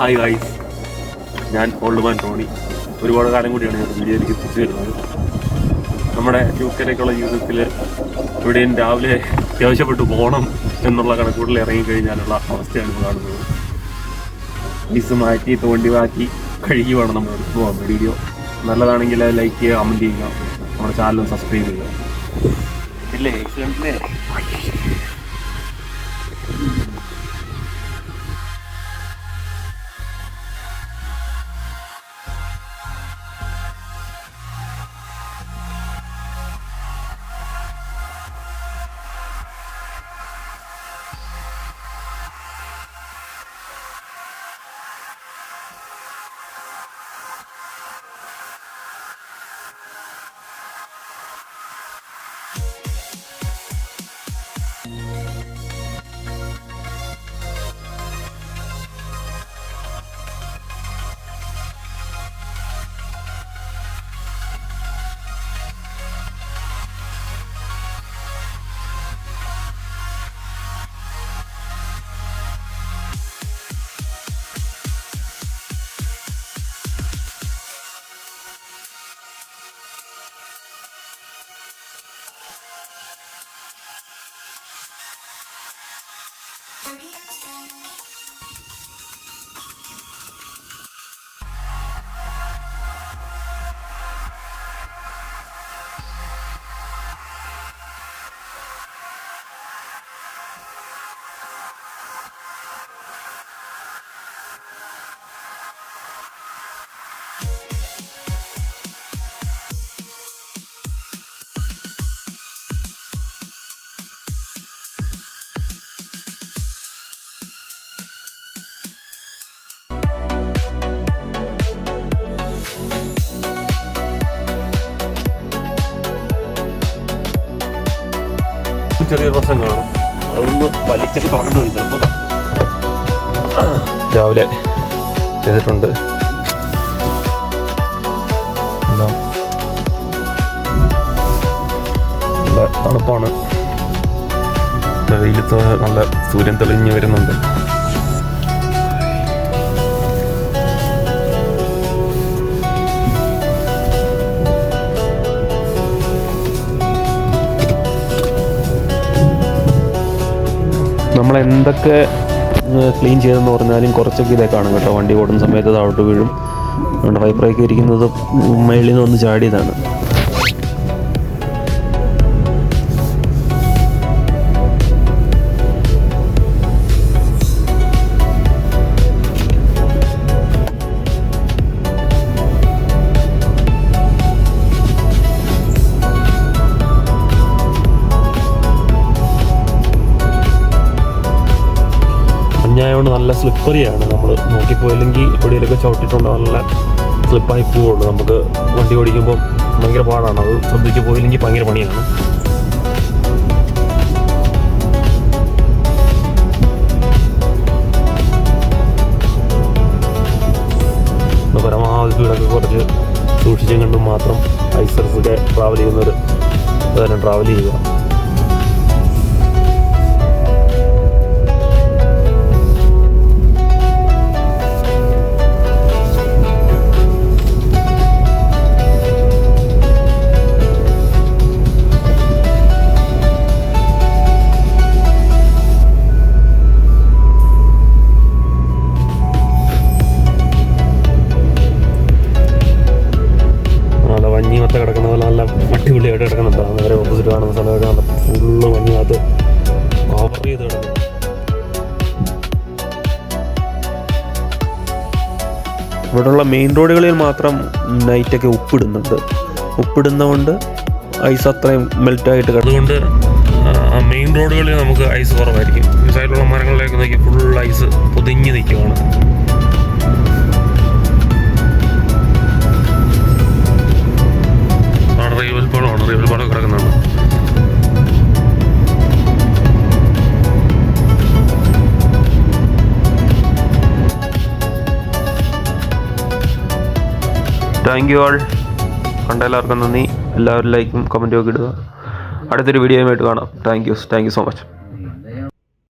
Hi guys, ഞാൻ old Tony. ഒരുപാട് കാലം കൂടിയാണ് ഞാൻ വീഡിയോയിലേക്ക് തിരിച്ചു വരുന്നത്. നമ്മുടെ യുകെയിലേക്കുള്ള ജീവിതത്തിൽ ഇവിടെയും രാവിലെ അത്യാവശ്യപ്പെട്ട് പോകണം എന്നുള്ള കണക്കൂട്ടിൽ ഇറങ്ങിക്കഴിഞ്ഞാലുള്ള അവസ്ഥയാണ് കാണുന്നത്. ഐസ് മാറ്റി തോണ്ടി മാറ്റി കഴുകി വേണം നമ്മൾ എടുത്തു പോകാൻ. വീഡിയോ നല്ലതാണെങ്കിൽ ലൈക്ക് ചെയ്യുക, കമൻറ്റ് ചെയ്യുക, നമ്മുടെ ചാനലും സബ്സ്ക്രൈബ് ചെയ്യുക. ഇല്ലേ ഇല്ലേ ചെറിയ പ്രശ്നം കാണും. അതൊന്ന് വലിച്ചൊക്കെ തുറന്നു ചിലപ്പോൾ രാവിലെ ചെയ്തിട്ടുണ്ട്. നല്ല തണുപ്പാണ്. വെയിലത്ത് നല്ല സൂര്യൻ തെളിഞ്ഞ് വരുന്നുണ്ട്. നമ്മളെന്തൊക്കെ ക്ലീൻ ചെയ്തെന്ന് പറഞ്ഞാലും കുറച്ചൊക്കെ ഇതേ കാണും കേട്ടോ. വണ്ടി ഓടുന്ന സമയത്ത് താഴോട്ട് വീഴും. നമ്മുടെ വൈപ്പറൊക്കെ ഇരിക്കുന്നത് മേളിൽ നിന്ന് ഒന്ന് ചാടിയതാണ്. മഞ്ഞായതുകൊണ്ട് നല്ല സ്ലിപ്പറിയാണ്. നമ്മൾ നോക്കിപ്പോയില്ലെങ്കിൽ എവിടെയൊക്കെ ചവിട്ടിട്ടുണ്ടോ നല്ല സ്ലിപ്പായി പോവുള്ളൂ. നമുക്ക് വണ്ടി ഓടിക്കുമ്പോൾ ഭയങ്കര പാടാണ്. അത് ശ്രദ്ധിച്ച് പോയില്ലെങ്കിൽ ഭയങ്കര പണിയാണ്. പരമാവധി സ്പീഡൊക്കെ കുറച്ച് സൂക്ഷിച്ചും കണ്ടും മാത്രം ഐസർസൊക്കെ ട്രാവൽ ചെയ്യുന്നവർ തന്നെ ട്രാവൽ ചെയ്യുക. മഞ്ഞിമത്ത കിടക്കുന്ന പോലെ നല്ല അടിപൊളിയായിട്ട് കിടക്കുന്നുണ്ട്. നേരെ ഓപ്പോസിറ്റ് കാണുന്ന സ്ഥലമൊക്കെ നല്ല ഫുള്ള് മഞ്ഞിനകത്ത് കവർ ചെയ്ത് കിടക്കുന്നു. ഇവിടെയുള്ള മെയിൻ റോഡുകളിൽ മാത്രം നൈറ്റൊക്കെ ഉപ്പിടുന്നതുകൊണ്ട് ഐസ് അത്രയും മെൽറ്റായിട്ട് അതുകൊണ്ട് മെയിൻ റോഡുകളിൽ നമുക്ക് ഐസ് കുറവായിരിക്കും. ഈ സൈഡിലുള്ള മരങ്ങളിലേക്ക് നോക്കി ഫുൾ ഐസ് പൊതിഞ്ഞ് നിൽക്കുകയാണ്. റിവൽ പാടം കിടക്കുന്നതാണ്. Thank you all. കണ്ട എല്ലാവർക്കും നന്ദി. എല്ലാവരും ലൈക്കും കമൻറ്റും ഒക്കെ ഇടുക. അടുത്തൊരു വീഡിയോയുമായിട്ട് കാണാം. Thank you so much.